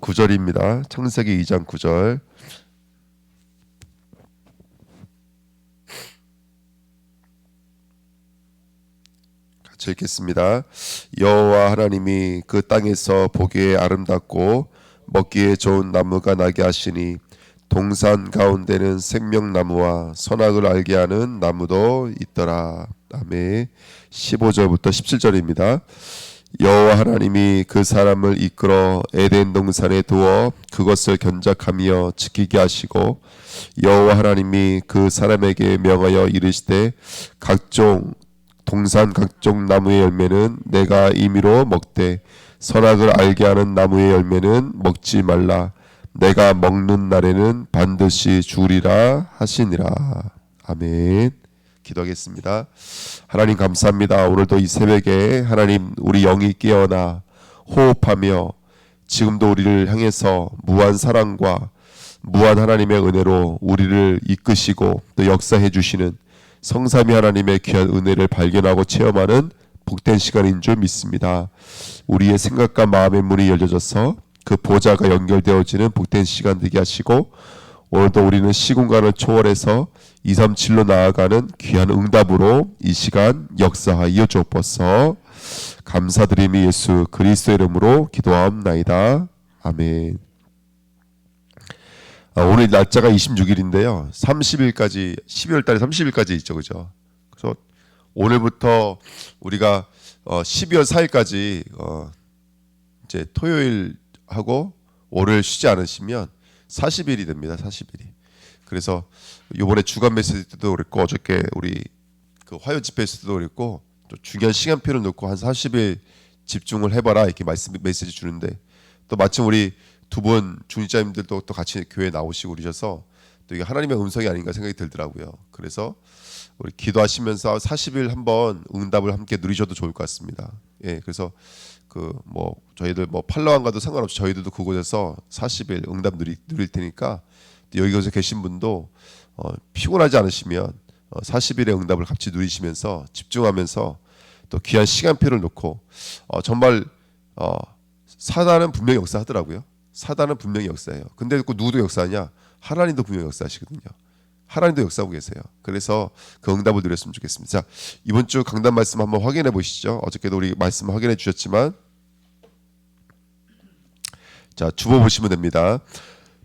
9절입니다. 창세기 2장 9절. 같이 읽겠습니다. 여호와 하나님이 그 땅에서 보기에 아름답고 먹기에 좋은 나무가 나게 하시니 동산 가운데는 생명나무와 선악을 알게 하는 나무도 있더라. 아멘. 15절부터 17절입니다. 여호와 하나님이 그 사람을 이끌어 에덴 동산에 두어 그것을 견작하며 지키게 하시고 여호와 하나님이 그 사람에게 명하여 이르시되 동산 각종 나무의 열매는 내가 임의로 먹되 선악을 알게 하는 나무의 열매는 먹지 말라. 내가 먹는 날에는 반드시 죽으리라 하시니라. 아멘. 기도하겠습니다. 하나님 감사합니다. 오늘도 이 새벽에 하나님 우리 영이 깨어나 호흡하며 지금도 우리를 향해서 무한 사랑과 무한 하나님의 은혜로 우리를 이끄시고 또 역사해 주시는 성삼위 하나님의 귀한 은혜를 발견하고 체험하는 복된 시간인 줄 믿습니다. 우리의 생각과 마음의 문이 열려져서 그 보좌가 연결되어지는 복된 시간 되게 하시고 오늘도 우리는 시공간을 초월해서 237로 나아가는 귀한 응답으로 이 시간 역사하여 주옵소서. 감사드리며 예수 그리스도 이름으로 기도하옵나이다. 아멘. 오늘 날짜가 26일인데요. 30일까지 12월 달에 30일까지 있죠. 그죠? 그래서 오늘부터 우리가 12월 4일까지 이제 토요일 하고 월요일 쉬지 않으시면 40일이 됩니다. 40일이. 그래서 이번에 주간 메시지 때도 그랬고 어저께 우리 그 화요 집회 때도 그랬고 또 중요한 시간표를 놓고 한 40일 집중을 해봐라 이렇게 메시지 주는데 또 마침 우리 두 분 중직자님들도 또 같이 교회에 나오시고 그러셔서 또 이게 하나님의 음성이 아닌가 생각이 들더라고요. 그래서 우리 기도하시면서 40일 한번 응답을 함께 누리셔도 좋을 것 같습니다. 예, 그래서 그 뭐 저희들 뭐 팔로우 안 가도 상관없이 저희들도 그곳에서 40일 응답 누릴 테니까 여기서 계신 분도 피곤하지 않으시면 40일의 응답을 같이 누리시면서 집중하면서 또 귀한 시간표를 놓고 정말 사단은 분명히 역사하더라고요. 사단은 분명히 역사해요. 근데 그 누구도 역사하냐? 하나님도 분명히 역사하시거든요. 하나님도 역사하고 계세요. 그래서 그 응답을 누렸으면 좋겠습니다. 자, 이번 주 강단 말씀 한번 확인해 보시죠. 어저께도 우리 말씀 확인해 주셨지만 자, 주보 보시면 됩니다.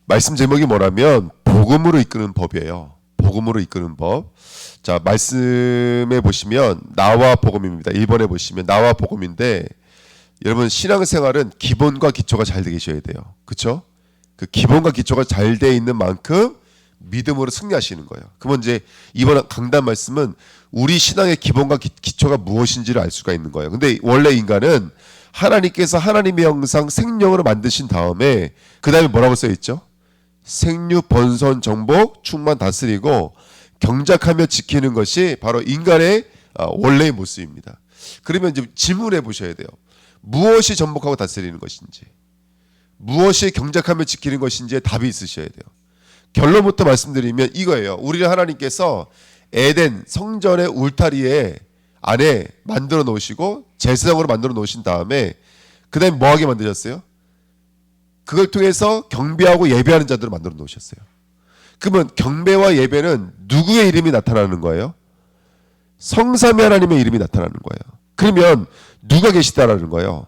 말씀 제목이 뭐라면 복음으로 이끄는 법이에요. 복음으로 이끄는 법. 자, 말씀에 보시면 나와 복음입니다. 1번에 보시면 나와 복음인데 여러분 신앙생활은 기본과 기초가 잘 되게 계셔야 돼요. 그렇죠? 그 기본과 기초가 잘 돼 있는 만큼 믿음으로 승리하시는 거예요. 그러면 이제 이번 강단 말씀은 우리 신앙의 기본과 기초가 무엇인지를 알 수가 있는 거예요. 근데 원래 인간은 하나님께서 하나님의 형상 생명으로 만드신 다음에 그 다음에 뭐라고 써있죠? 생육, 번선, 정복, 충만, 다스리고 경작하며 지키는 것이 바로 인간의 원래의 모습입니다. 그러면 이제 질문해 보셔야 돼요. 무엇이 전복하고 다스리는 것인지, 무엇이 경작하며 지키는 것인지에 답이 있으셔야 돼요. 결론부터 말씀드리면 이거예요. 우리를 하나님께서 에덴 성전의 울타리에 안에 만들어 놓으시고 제사장으로 만들어 놓으신 다음에 그 다음에 뭐하게 만드셨어요? 그걸 통해서 경배하고 예배하는 자들을 만들어 놓으셨어요. 그러면 경배와 예배는 누구의 이름이 나타나는 거예요? 성삼위 하나님의 이름이 나타나는 거예요. 그러면 누가 계시다라는 거예요?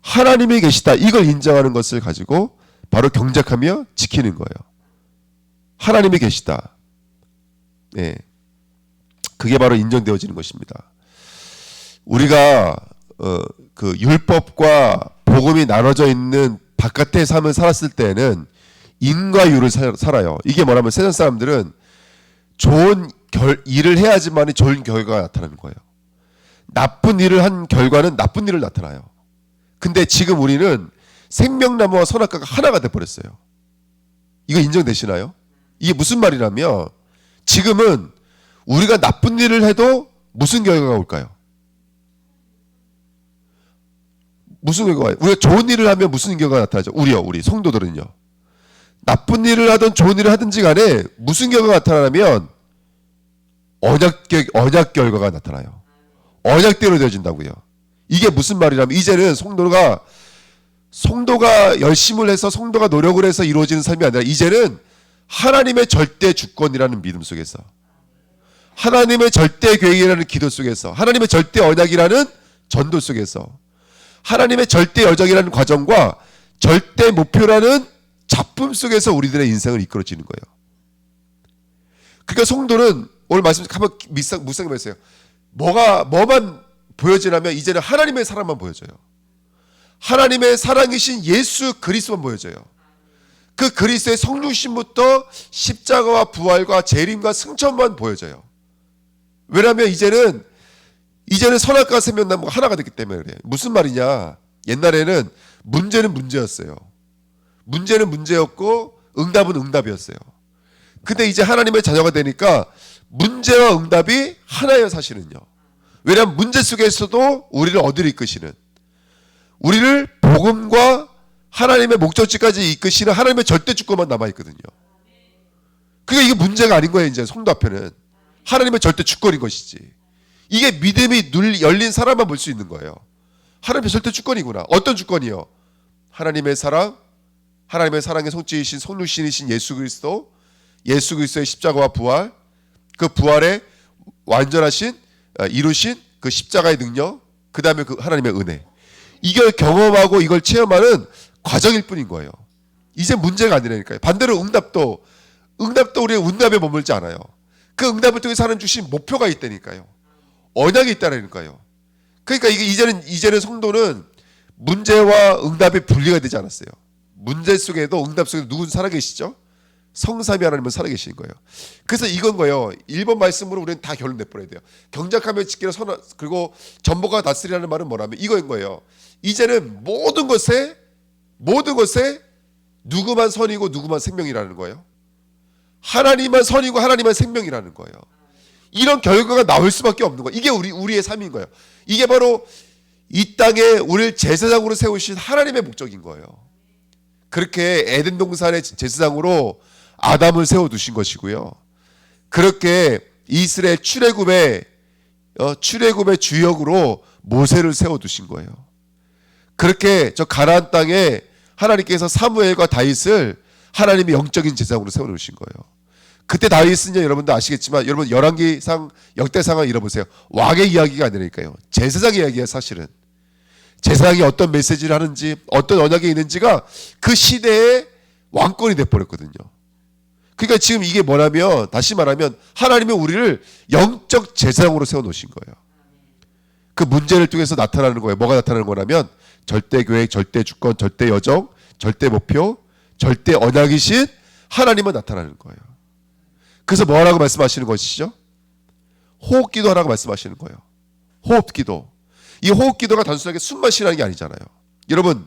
하나님이 계시다. 이걸 인정하는 것을 가지고 바로 경작하며 지키는 거예요. 하나님이 계시다. 예, 그게 바로 인정되어지는 것입니다. 우리가 그 율법과 복음이 나눠져 있는 바깥의 삶을 살았을 때는 인과 유를 살아요. 이게 뭐냐면 세상 사람들은 좋은 일을 해야지만 좋은 결과가 나타나는 거예요. 나쁜 일을 한 결과는 나쁜 일을 나타나요. 근데 지금 우리는 생명나무와 선악과가 하나가 돼버렸어요. 이거 인정되시나요? 이게 무슨 말이냐면 지금은 우리가 나쁜 일을 해도 무슨 결과가 올까요? 무슨 결과가? 우리가 좋은 일을 하면 무슨 결과가 나타나죠? 우리 성도들은요. 나쁜 일을 하든 좋은 일을 하든지 간에 무슨 결과가 나타나면 언약 결과가 나타나요. 언약대로 되어진다고요. 이게 무슨 말이냐면 이제는 성도가 성도가 열심을 해서 성도가 노력을 해서 이루어지는 삶이 아니라 이제는 하나님의 절대 주권이라는 믿음 속에서, 하나님의 절대 계획이라는 기도 속에서, 하나님의 절대 언약이라는 전도 속에서, 하나님의 절대 여정이라는 과정과 절대 목표라는 작품 속에서 우리들의 인생을 이끌어지는 거예요. 그러니까 성도는 오늘 말씀 한번 묵상해 보세요. 뭐만 보여지냐면 이제는 하나님의 사랑만 보여져요. 하나님의 사랑이신 예수 그리스도만 보여져요. 그 그리스도의 성육신부터 십자가와 부활과 재림과 승천만 보여져요. 왜냐하면 이제는 선악과 생명나무가 하나가 됐기 때문에 그래요. 무슨 말이냐? 옛날에는 문제는 문제였어요. 문제는 문제였고 응답은 응답이었어요. 근데 이제 하나님의 자녀가 되니까 문제와 응답이 하나예요, 사실은요. 왜냐하면 문제 속에서도 우리를 어디로 이끄시는, 우리를 복음과 하나님의 목적지까지 이끄시는 하나님의 절대 주권만 남아있거든요. 그러니까 이게 문제가 아닌 거예요. 이제 성도 앞에는 하나님의 절대 주권인 것이지. 이게 믿음이 열린 사람만 볼 수 있는 거예요. 하나님의 절대 주권이구나. 어떤 주권이요? 하나님의 사랑, 하나님의 사랑의 성취이신 성육신이신 예수 그리스도, 예수 그리스도의 십자가와 부활, 그 부활의 완전하신 이루신 그 십자가의 능력, 그 다음에 그 하나님의 은혜, 이걸 경험하고 이걸 체험하는 과정일 뿐인 거예요. 이제 문제가 아니라니까요. 반대로 응답도 우리의 응답에 머물지 않아요. 그 응답을 통해서 하나님 주신 목표가 있다니까요. 언약이 있다니까요. 그러니까 이게 이제는 성도는 문제와 응답이 분리가 되지 않았어요. 문제 속에도 응답 속에도 누군 살아계시죠? 성삼위 하나님은 살아계시는 거예요. 그래서 이건 거예요. 1번 말씀으로 우리는 다 결론 내버려야 돼요. 경작하며 지키라 그리고 전보가 다스리라는 말은 뭐라면 이거인 거예요. 이제는 모든 것에 누구만 선이고 누구만 생명이라는 거예요. 하나님만 선이고 하나님만 생명이라는 거예요. 이런 결과가 나올 수밖에 없는 거예요. 이게 우리의 삶인 거예요. 이게 바로 이 땅에 우리를 제사장으로 세우신 하나님의 목적인 거예요. 그렇게 에덴 동산의 제사장으로 아담을 세워두신 것이고요. 그렇게 이스라엘 출애굽의 주역으로 모세를 세워두신 거예요. 그렇게 저 가나안 땅에 하나님께서 사무엘과 다윗을 하나님의 영적인 제사장으로 세워놓으신 거예요. 그때 다윗은요, 여러분도 아시겠지만, 여러분 열왕기상 역대상을 읽어보세요. 왕의 이야기가 아니라니까요. 제사장의 이야기예요. 사실은 제사장이 어떤 메시지를 하는지, 어떤 언약이 있는지가 그 시대의 왕권이 돼버렸거든요. 그러니까 지금 이게 뭐냐면, 다시 말하면 하나님은 우리를 영적 제사장으로 세워놓으신 거예요. 그 문제를 통해서 나타나는 거예요. 뭐가 나타나는 거냐면 절대 계획, 절대 주권, 절대 여정, 절대 목표, 절대 언약이신 하나님은 나타나는 거예요. 그래서 뭐라고 말씀하시는 것이죠? 호흡기도 하라고 말씀하시는 거예요. 호흡기도. 이 호흡기도가 단순하게 숨만 쉬라는 게 아니잖아요. 여러분,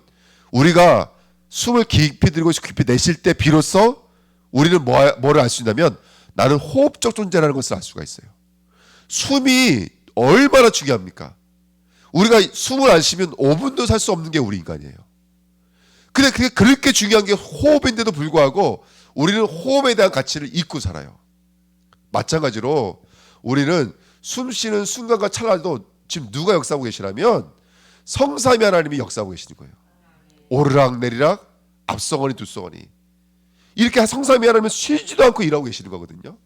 우리가 숨을 깊이 들고 깊이 내쉴 때 비로소 우리는 뭐를 알 수 있냐면 나는 호흡적 존재라는 것을 알 수가 있어요. 숨이 얼마나 중요합니까? 우리가 숨을 안 쉬면 5분도 살 수 없는 게 우리 인간이에요. 근데 그게 그렇게 중요한 게 호흡인데도 불구하고 우리는 호흡에 대한 가치를 잊고 살아요. 마찬가지로 우리는 숨 쉬는 순간과 찰나도 지금 누가 역사하고 계시냐면 성삼위 하나님이 역사하고 계시는 거예요. 오르락 내리락 앞서거니 뒤서거니 이렇게 성삼위 하나님은 쉬지도 않고 일하고 계시는 거거든요.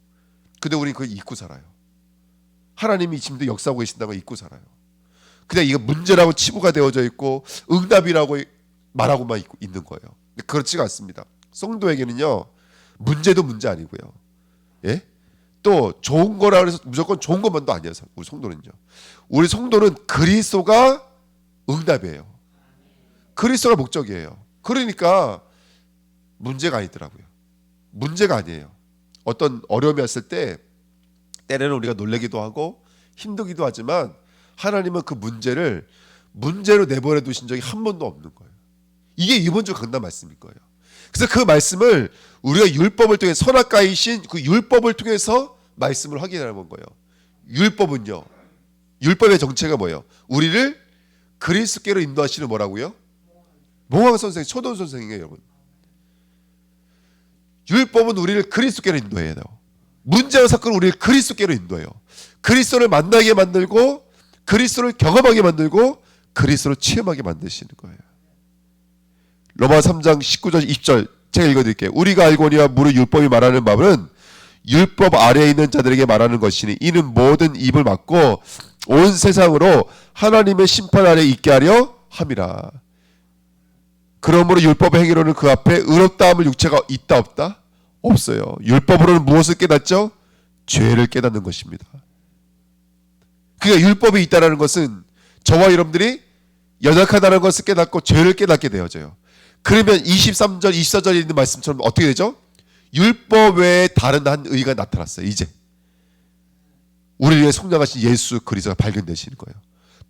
근데 우리는 그걸 잊고 살아요. 하나님이 지금도 역사하고 계신다고 잊고 살아요. 그냥 이거 문제라고 치부가 되어져 있고 응답이라고 말하고만 있는 거예요. 근데 그렇지가 않습니다. 성도에게는요, 문제도 문제 아니고요. 예? 또 좋은 거라 그래서 무조건 좋은 것만도 아니에요. 우리 성도는요. 우리 성도는 그리스도가 응답이에요. 그리스도가 목적이에요. 그러니까 문제가 아니더라고요. 문제가 아니에요. 어떤 어려움이 왔을 때 때로는 우리가 놀라기도 하고 힘들기도 하지만 하나님은 그 문제로 내버려 두신 적이 한 번도 없는 거예요. 이게 이번주 강단 말씀일 거예요. 그래서 그 말씀을 우리가 율법을 통해 선악과이신 그 율법을 통해서 말씀을 확인하는 거예요. 율법은요, 율법의 정체가 뭐예요? 우리를 그리스도께로 인도하시는 뭐라고요? 모황 선생, 초돈 선생이에요, 여러분. 율법은 우리를 그리스도께로 인도해야 돼요. 문제와 사건은 우리를 그리스도께로 인도해요. 그리스도를 만나게 만들고 그리스도를 경험하게 만들고 그리스도를 체험하게 만드시는 거예요. 로마 3장 19절 20절 제가 읽어드릴게요. 우리가 알거니와 무릇 율법이 말하는 바는 율법 아래에 있는 자들에게 말하는 것이니 이는 모든 입을 막고 온 세상으로 하나님의 심판 아래 있게 하려 함이라. 그러므로 율법의 행위로는 그 앞에 의롭다함을 육체가 있다 없다? 없어요. 율법으로는 무엇을 깨닫죠? 죄를 깨닫는 것입니다. 그러니까 율법이 있다는 것은 저와 여러분들이 연약하다는 것을 깨닫고 죄를 깨닫게 되어져요. 그러면 23절 24절에 있는 말씀처럼 어떻게 되죠? 율법 외에 다른 한 의가 나타났어요. 이제 우리를 위해 속량하신 예수 그리스도가 발견되시는 거예요.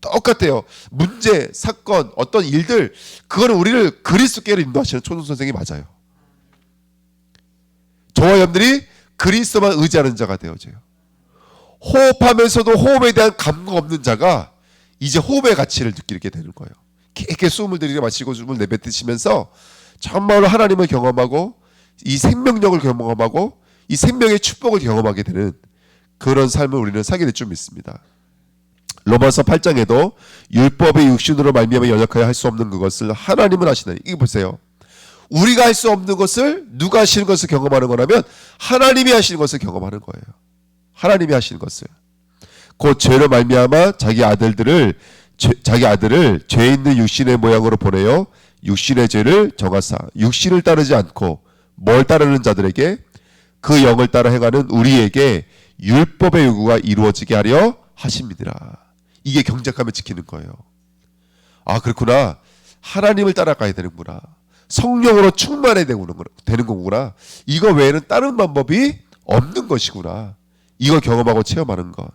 똑같아요. 문제, 사건, 어떤 일들, 그거는 우리를 그리스도께로 인도하시는 초등선생이 맞아요. 저와 여러분들이 그리스도만 의지하는 자가 되어져요. 호흡하면서도 호흡에 대한 감각 없는 자가 이제 호흡의 가치를 느끼게 되는 거예요. 깊게 숨을 들이려 마시고 숨을 내뱉으시면서 정말로 하나님을 경험하고 이 생명력을 경험하고 이 생명의 축복을 경험하게 되는 그런 삶을 우리는 살게 될 줄 믿습니다. 로마서 8장에도 율법의 육신으로 말미암아 연약하여 할 수 없는 그것을 하나님은 하시나니, 이거 보세요. 우리가 할 수 없는 것을 누가 하시는 것을 경험하는 거라면 하나님이 하시는 것을 경험하는 거예요. 하나님이 하시는 것을. 곧 죄로 말미암아 자기 아들을 죄 있는 육신의 모양으로 보내어 육신의 죄를 정하사 육신을 따르지 않고 뭘 따르는 자들에게 그 영을 따라 행하는 우리에게 율법의 요구가 이루어지게 하려 하십니다. 이게 경작하며 지키는 거예요. 아, 그렇구나. 하나님을 따라가야 되는구나. 성령으로 충만해야 되는 거구나. 이거 외에는 다른 방법이 없는 것이구나. 이걸 경험하고 체험하는 것.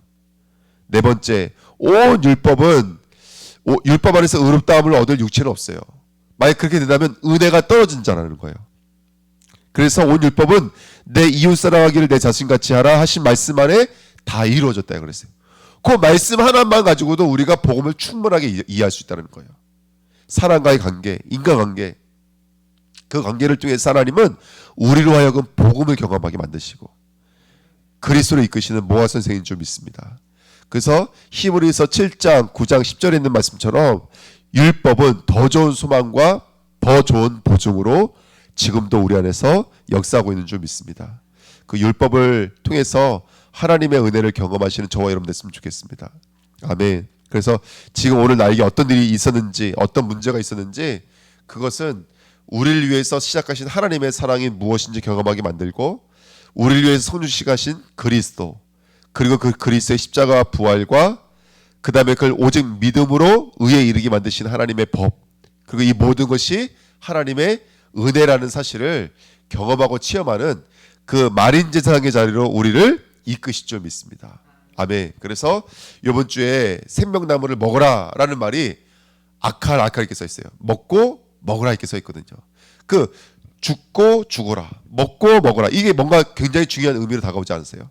네 번째, 온 율법은 율법 안에서 의롭다함을 얻을 육체는 없어요. 만약 그렇게 된다면 은혜가 떨어진 자라는 거예요. 그래서 온 율법은 내 이웃 사랑하기를 내 자신같이 하라 하신 말씀 안에 다 이루어졌다 그랬어요. 그 말씀 하나만 가지고도 우리가 복음을 충분하게 이해할 수 있다는 거예요. 사람과의 관계, 인간관계, 그 관계를 통해서 하나님은 우리로 하여금 복음을 경험하게 만드시고 그리스도로 이끄시는 모아 선생인 줄 믿습니다. 그래서 히브리서 7장 9장 10절에 있는 말씀처럼 율법은 더 좋은 소망과 더 좋은 보증으로 지금도 우리 안에서 역사하고 있는 줄 믿습니다. 그 율법을 통해서 하나님의 은혜를 경험하시는 저와 여러분 됐으면 좋겠습니다. 아멘. 그래서 지금 오늘 나에게 어떤 일이 있었는지, 어떤 문제가 있었는지, 그것은 우리를 위해서 시작하신 하나님의 사랑이 무엇인지 경험하게 만들고, 우리를 위해서 성육신하신 그리스도, 그리고 그 그리스도의 십자가와 부활과 그 다음에 그걸 오직 믿음으로 의에 이르게 만드신 하나님의 법, 그리고 이 모든 것이 하나님의 은혜라는 사실을 경험하고 체험하는 그 마린 제사장의 자리로 우리를 이끄실 줄 믿습니다. 아멘. 그래서 이번 주에 생명나무를 먹어라라는 말이 아칼 이렇게 써 있어요. 먹고 먹으라 이렇게 써 있거든요. 그 죽고 죽어라, 먹고 먹어라, 이게 뭔가 굉장히 중요한 의미로 다가오지 않으세요?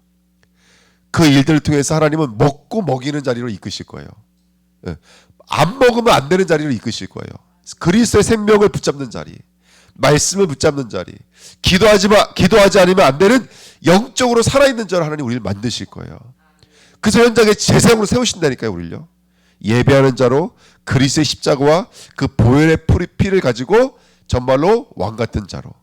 그 일들을 통해서 하나님은 먹고 먹이는 자리로 이끄실 거예요. 안 먹으면 안 되는 자리로 이끄실 거예요. 그리스도의 생명을 붙잡는 자리, 말씀을 붙잡는 자리, 기도하지 않으면 안 되는 영적으로 살아있는 자로 하나님 우리를 만드실 거예요. 그래서 현장에 제사장으로 세우신다니까요. 우리를요. 예배하는 자로 그리스도의 십자가와 그 보혈의 피를 가지고 정말로 왕같은 자로.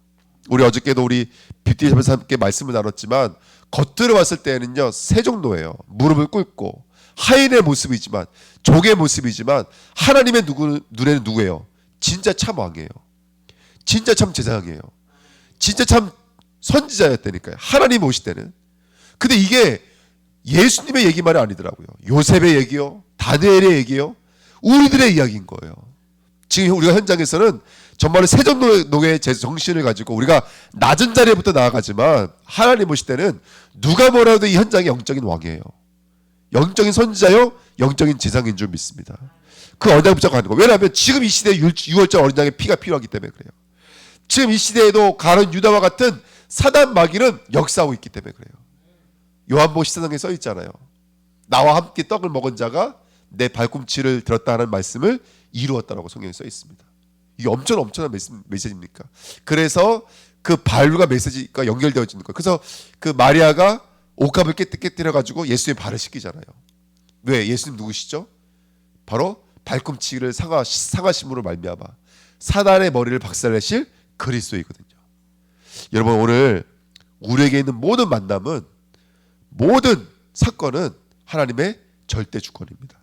우리 어저께도 우리 뷰티샵에서 함께 말씀을 나눴지만 겉으로 봤을 때는요 세종노예요. 무릎을 꿇고 하인의 모습이지만, 족의 모습이지만 하나님의 눈에는 누구예요? 진짜 참 왕이에요. 진짜 참 제사장이에요. 진짜 참 선지자였다니까요. 하나님 오실 때는. 근데 이게 예수님의 얘기만이 아니더라고요. 요셉의 얘기요, 다니엘의 얘기요, 우리들의 이야기인 거예요. 지금 우리가 현장에서는 정말 세종노예의 정신을 가지고 우리가 낮은 자리부터 나아가지만 하나님 오실 때는 누가 뭐라도 이 현장의 영적인 왕이에요. 영적인 선지자요, 영적인 제사장인 줄 믿습니다. 그 언약을 붙잡고 가는 거예요. 왜냐하면 지금 이 시대에 유월절 어린 양의 피가 필요하기 때문에 그래요. 지금 이 시대에도 가룟 유다와 같은 사단 마귀는 역사하고 있기 때문에 그래요. 요한복음 14장에 써 있잖아요. 나와 함께 떡을 먹은 자가 내 발꿈치를 들었다 하는 말씀을 이루었다라고 성경에 써 있습니다. 이게 엄청난 메시지입니까? 그래서 그 발과 메시지가 연결되어지는 거예요. 그래서 그 마리아가 옥합을 깨뜨려가지고 예수의 발을 씻기잖아요. 왜? 예수님 누구시죠? 바로 발꿈치를 상하심으로 말미암아 사단의 머리를 박살내실 그리스도이거든요. 여러분, 오늘 우리에게 있는 모든 만남은, 모든 사건은 하나님의 절대 주권입니다.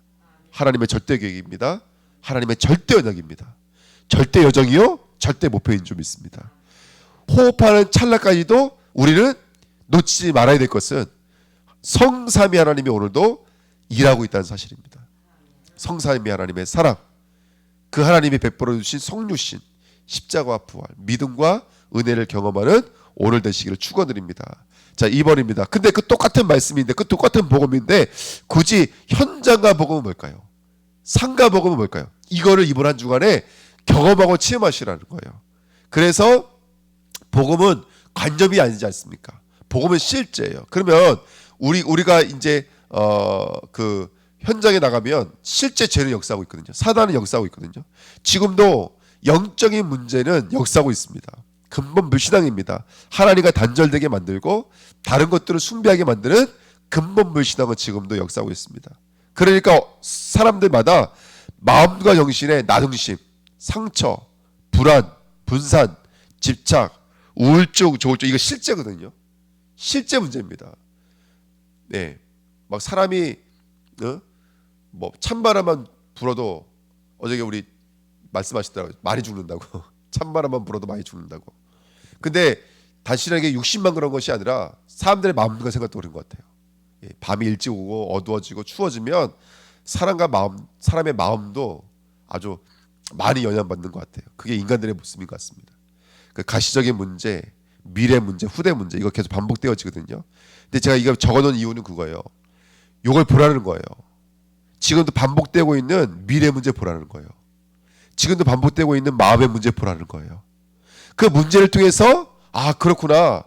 하나님의 절대 계획입니다. 하나님의 절대 언약입니다. 절대 여정이요 절대 목표인 줄 믿습니다. 호흡하는 찰나까지도 우리는 놓치지 말아야 될 것은 성삼위 하나님이 오늘도 일하고 있다는 사실입니다. 성삼위 하나님의 사랑, 그 하나님이 베풀어 주신 성육신, 십자가와 부활, 믿음과 은혜를 경험하는 오늘 되시기를 축원드립니다. 자, 2번입니다. 근데 그 똑같은 말씀인데, 그 똑같은 복음인데 굳이 현장과 복음은 뭘까요? 상과 복음은 뭘까요? 이거를 이번 한 주간에 경험하고 체험하시라는 거예요. 그래서 복음은 관점이 아니지 않습니까? 복음은 실제예요. 그러면 우리가 이제 그 현장에 나가면 실제 죄는 역사하고 있거든요. 사단은 역사하고 있거든요. 지금도 영적인 문제는 역사하고 있습니다. 근본 불신앙입니다. 하나님과 단절되게 만들고 다른 것들을 숭배하게 만드는 근본 불신앙은 지금도 역사하고 있습니다. 그러니까 사람들마다 마음과 정신의 나중심, 상처, 불안, 분산, 집착, 우울증, 조울증, 이거 실제거든요. 실제 문제입니다. 네, 막 사람이 뭐 찬바람만 불어도, 어저께 우리 말씀하시더라고요. 많이 죽는다고. 찬바람만 불어도 많이 죽는다고. 근데 단순하게 육신만 그런 것이 아니라 사람들의 마음과 생각도 그런 것 같아요. 예, 밤이 일찍 오고 어두워지고 추워지면 사람의 마음도 아주 많이 영향받는 것 같아요. 그게 인간들의 모습인 것 같습니다. 그 가시적인 문제, 미래 문제, 후대 문제, 이거 계속 반복되어지거든요. 근데 제가 이거 적어놓은 이유는 그거예요. 이걸 보라는 거예요. 지금도 반복되고 있는 미래 문제 보라는 거예요. 지금도 반복되고 있는 마음의 문제 보라는 거예요. 그 문제를 통해서 그렇구나,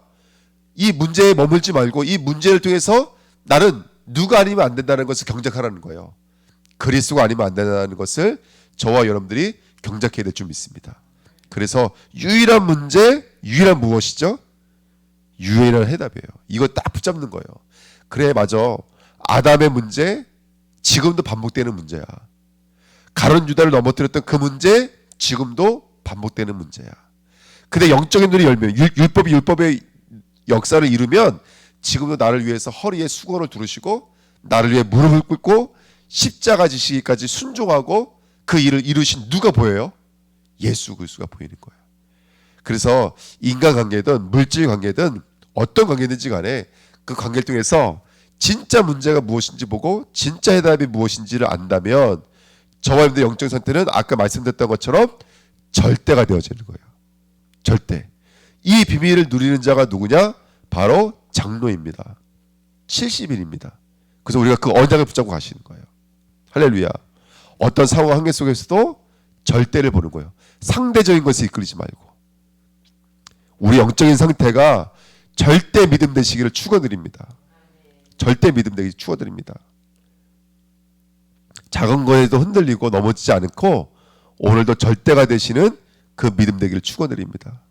이 문제에 머물지 말고 이 문제를 통해서 나는 누가 아니면 안 된다는 것을 경작하라는 거예요. 그리스도가 아니면 안 된다는 것을 저와 여러분들이 경작해야 될 줄 믿습니다. 그래서 유일한 문제, 유일한 무엇이죠? 유일한 해답이에요. 이거 딱 붙잡는 거예요. 그래, 맞아. 아담의 문제 지금도 반복되는 문제야. 가룟 유다를 넘어뜨렸던 그 문제 지금도 반복되는 문제야. 근데 영적인 눈이 열면, 율법의 역사를 이루면 지금도 나를 위해서 허리에 수건을 두르시고 나를 위해 무릎을 꿇고 십자가 지시기까지 순종하고 그 일을 이루신 누가 보여요? 예수 그리스도가 보이는 거예요. 그래서 인간관계든 물질 관계든 어떤 관계든지 간에 그 관계를 통해서 진짜 문제가 무엇인지 보고 진짜 해답이 무엇인지를 안다면 저와 여러분들의 영적 상태는 아까 말씀드렸던 것처럼 절대가 되어지는 거예요. 절대. 이 비밀을 누리는 자가 누구냐? 바로 장로입니다. 70일입니다. 그래서 우리가 그 언약을 붙잡고 가시는 거예요. 할렐루야. 어떤 상황 한계 속에서도 절대를 보는 거예요. 상대적인 것에 이끌리지 말고 우리 영적인 상태가 절대 믿음 되시기를 축원드립니다. 절대 믿음 되기 축원드립니다. 작은 거에도 흔들리고 넘어지지 않고 오늘도 절대가 되시는 그 믿음 되기를 축원드립니다.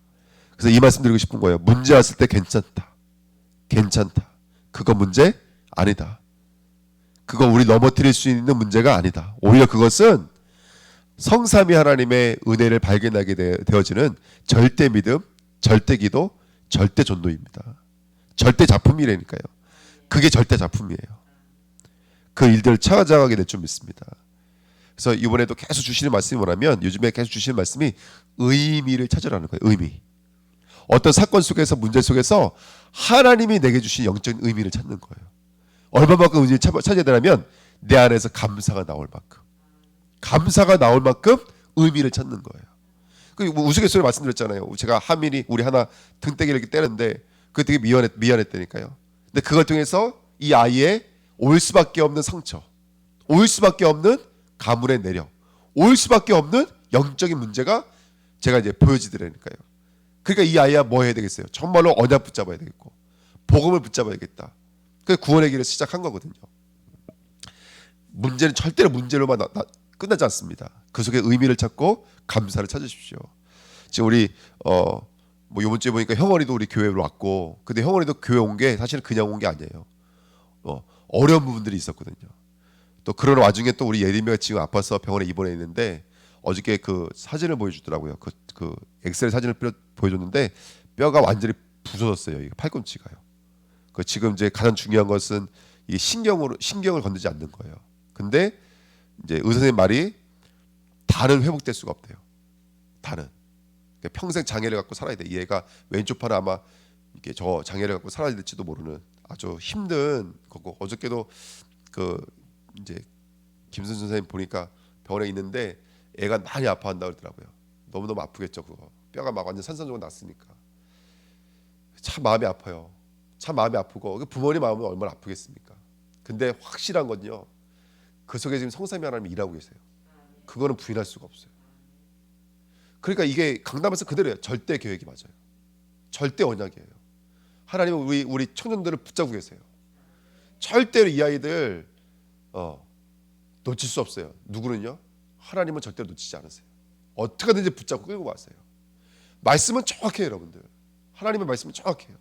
그래서 이 말씀 드리고 싶은 거예요. 문제 왔을 때 괜찮다. 괜찮다. 그거 문제 아니다. 그거 우리 넘어뜨릴 수 있는 문제가 아니다. 오히려 그것은 성삼위 하나님의 은혜를 발견하게 되어지는 절대 믿음, 절대 기도, 절대 전도입니다. 절대 작품이라니까요. 그게 절대 작품이에요. 그 일들을 찾아가게 될 줄 믿습니다. 그래서 이번에도 계속 주시는 말씀이 뭐냐면, 요즘에 계속 주시는 말씀이 의미를 찾으라는 거예요. 의미. 어떤 사건 속에서, 문제 속에서 하나님이 내게 주신 영적인 의미를 찾는 거예요. 얼마만큼 의미를 찾아야 되냐면 내 안에서 감사가 나올 만큼, 감사가 나올 만큼 의미를 찾는 거예요. 그 우스갯소리 말씀드렸잖아요. 제가 하민이 우리 하나 등대기를 이렇게 때렸는데 그게 되게 미안했다니까요. 근데 그걸 통해서 이 아이의 올 수밖에 없는 상처, 올 수밖에 없는 가문의 내력, 올 수밖에 없는 영적인 문제가 제가 이제 보여지더라니까요. 그러니까 이 아이야 뭐 해야 되겠어요? 정말로 언약 붙잡아야 되겠고 복음을 붙잡아야겠다. 그 구원의 길을 시작한 거거든요. 문제는 절대로 문제로만 끝나지 않습니다. 그 속에 의미를 찾고 감사를 찾으십시오. 지금 우리 뭐 이번 주에 보니까 형원이도 우리 교회로 왔고, 근데 형원이도 교회 온 게 사실은 그냥 온 게 아니에요. 어려운 부분들이 있었거든요. 또 그런 와중에 또 우리 예림이가 지금 아파서 병원에 입원해 있는데 어저께 그 사진을 보여주더라고요. 그 엑스레이 사진을 보여줬는데 뼈가 완전히 부서졌어요. 이게 팔꿈치가요. 그 지금 이제 가장 중요한 것은 이 신경을 건드지 않는 거예요. 근데 이제 의사 선생님 말이 다는 회복될 수가 없대요. 다는 그러니까 평생 장애를 갖고 살아야 돼. 얘가 왼쪽 팔은 아마 이렇게 저 장애를 갖고 살아야 될지도 모르는 아주 힘든 거고 어저께도 그 이제 김선준 선생님 보니까 병원에 있는데 애가 많이 아파한다 그러더라고요. 너무너무 아프겠죠. 그거 뼈가 막 완전 산산조각 났으니까 참 마음이 아파요. 참 마음이 아프고 부모님 마음은 얼마나 아프겠습니까? 근데 확실한 건요. 그 속에 지금 성삼위 하나님이 일하고 계세요. 그거는 부인할 수가 없어요. 그러니까 이게 강남에서 그대로예요. 절대 계획이 맞아요. 절대 언약이에요. 하나님은 우리 청년들을 붙잡고 계세요. 절대로 이 아이들 놓칠 수 없어요. 누구는요? 하나님은 절대로 놓치지 않으세요. 어떻게든지 붙잡고 끌고 가세요. 말씀은 정확해요, 여러분들. 하나님의 말씀은 정확해요.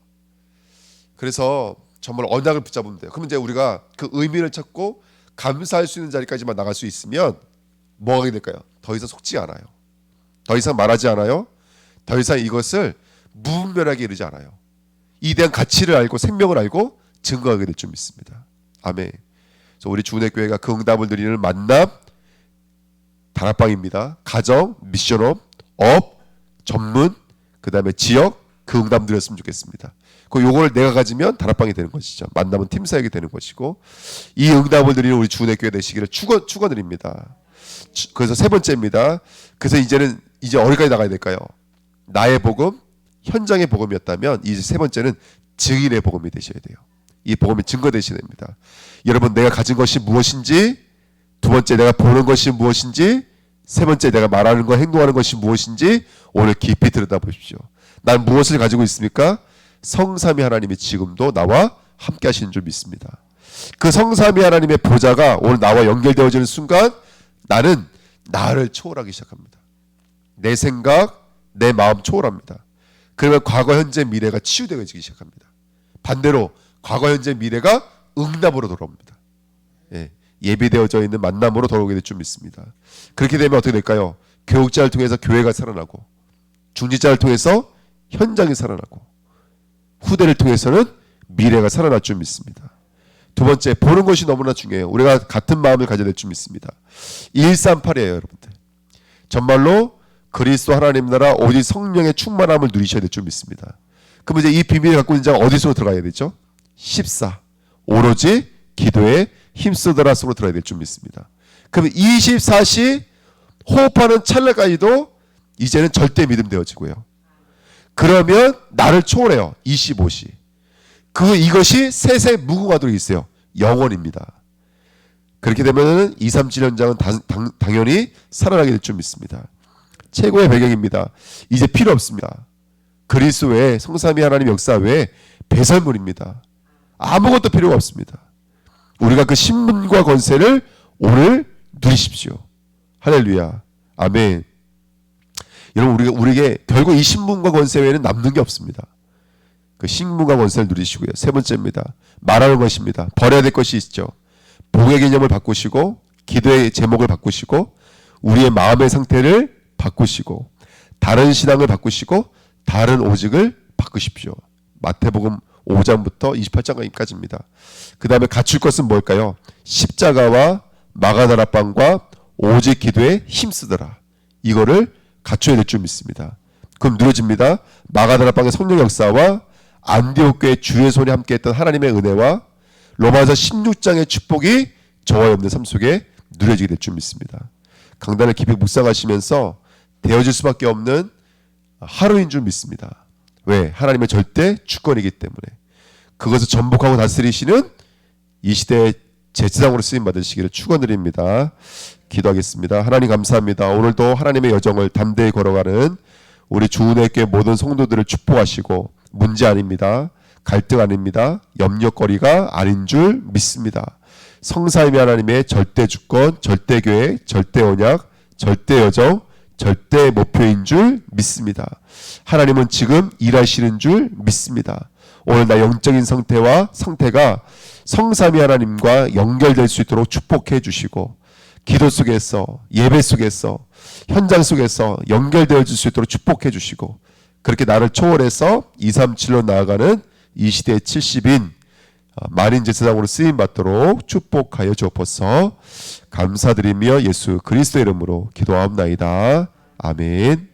그래서 정말 언약을 붙잡으면 돼요. 그러면 이제 우리가 그 의미를 찾고 감사할 수 있는 자리까지만 나갈 수 있으면 뭐가 하게 될까요? 더 이상 속지 않아요. 더 이상 말하지 않아요. 더 이상 이것을 무분별하게 이르지 않아요. 이 대한 가치를 알고 생명을 알고 증거하게 될 줄 믿습니다. 아멘. 그래서 우리 주은혜 교회가 그 응답을 드리는 만남 다락방입니다. 가정, 미션업, 업, 전문, 그 다음에 지역 그 응답 드렸으면 좋겠습니다. 그 요거를 내가 가지면 다락방이 되는 것이죠. 만남은 팀 사역이 되는 것이고 이 응답을 드리는 우리 주은혜 교회 되시기를 축원드립니다. 그래서 세 번째입니다. 그래서 이제 어디까지 나가야 될까요? 나의 복음, 현장의 복음이었다면 이제 세 번째는 증인의 복음이 되셔야 돼요. 이 복음이 증거되셔야 됩니다. 여러분 내가 가진 것이 무엇인지, 두 번째 내가 보는 것이 무엇인지, 세 번째 내가 말하는 것, 행동하는 것이 무엇인지 오늘 깊이 들여다보십시오. 난 무엇을 가지고 있습니까? 성삼위 하나님이 지금도 나와 함께 하시는 줄 믿습니다. 그 성삼위 하나님의 보좌가 오늘 나와 연결되어지는 순간 나는 나를 초월하기 시작합니다. 내 생각, 내 마음 초월합니다. 그러면 과거, 현재, 미래가 치유되어지기 시작합니다. 반대로 과거, 현재, 미래가 응답으로 돌아옵니다. 예비되어져 있는 만남으로 돌아오게 될 줄 믿습니다. 그렇게 되면 어떻게 될까요? 교육자를 통해서 교회가 살아나고, 중직자를 통해서 현장이 살아나고, 후대를 통해서는 미래가 살아날 줄 믿습니다. 두 번째, 보는 것이 너무나 중요해요. 우리가 같은 마음을 가져야 될 줄 믿습니다. 138이에요, 여러분들. 정말로 그리스도 하나님 나라 오직 성령의 충만함을 누리셔야 될 줄 믿습니다. 그럼 이제 이 비밀을 갖고 있는 자가 어디서 들어가야 되죠? 14. 오로지 기도에 힘쓰더라 속으로 들어야 될 줄 믿습니다. 그럼 24시 호흡하는 찰나까지도 이제는 절대 믿음 되어지고요. 그러면 나를 초월해요. 25시. 이것이 세세 무궁하도록 있어요. 영원입니다. 그렇게 되면은 2, 3, 7년장은 당연히 살아나게 될 줄 믿습니다. 최고의 배경입니다. 이제 필요 없습니다. 그리스도 외에 성삼위 하나님 역사 외에 배설물입니다. 아무것도 필요가 없습니다. 우리가 그 신분과 권세를 오늘 누리십시오. 할렐루야. 아멘. 여러분 우리에게 결국 이 신분과 권세 외에는 남는 게 없습니다. 그 신분과 권세를 누리시고요. 세 번째입니다. 말하는 것입니다. 버려야 될 것이 있죠. 복의 개념을 바꾸시고 기도의 제목을 바꾸시고 우리의 마음의 상태를 바꾸시고 다른 신앙을 바꾸시고 다른 오직을 바꾸십시오. 마태복음 5장부터 28장까지입니다. 그 다음에 갖출 것은 뭘까요? 십자가와 마가다락방과 오직 기도에 힘쓰더라. 이거를 갖춰야 될 줄 믿습니다. 그럼 누려집니다. 마가다락방의 성령 역사와 안디옥 교회 주의 손에 함께했던 하나님의 은혜와 로마서 16장의 축복이 저와 여러분의 삶 속에 누려지게 될 줄 믿습니다. 강단을 깊이 묵상하시면서 되어질 수밖에 없는 하루인 줄 믿습니다. 왜? 하나님의 절대 주권이기 때문에. 그것을 전복하고 다스리시는 이 시대의 제사장으로 쓰임 받으시기를 축원드립니다. 기도하겠습니다. 하나님 감사합니다. 오늘도 하나님의 여정을 담대히 걸어가는 우리 주은혜교회 모든 성도들을 축복하시고 문제 아닙니다. 갈등 아닙니다. 염려거리가 아닌 줄 믿습니다. 성삼위 하나님의 절대 주권, 절대 계획, 절대 언약, 절대 여정, 절대 목표인 줄 믿습니다. 하나님은 지금 일하시는 줄 믿습니다. 오늘 나 영적인 상태가 성삼위 하나님과 연결될 수 있도록 축복해 주시고 기도 속에서, 예배 속에서, 현장 속에서 연결되어 줄 수 있도록 축복해 주시고, 그렇게 나를 초월해서 237로 나아가는 이 시대의 70인 만인 제사장으로 쓰임 받도록 축복하여 주옵소서. 감사드리며 예수 그리스도의 이름으로 기도하옵나이다. 아멘.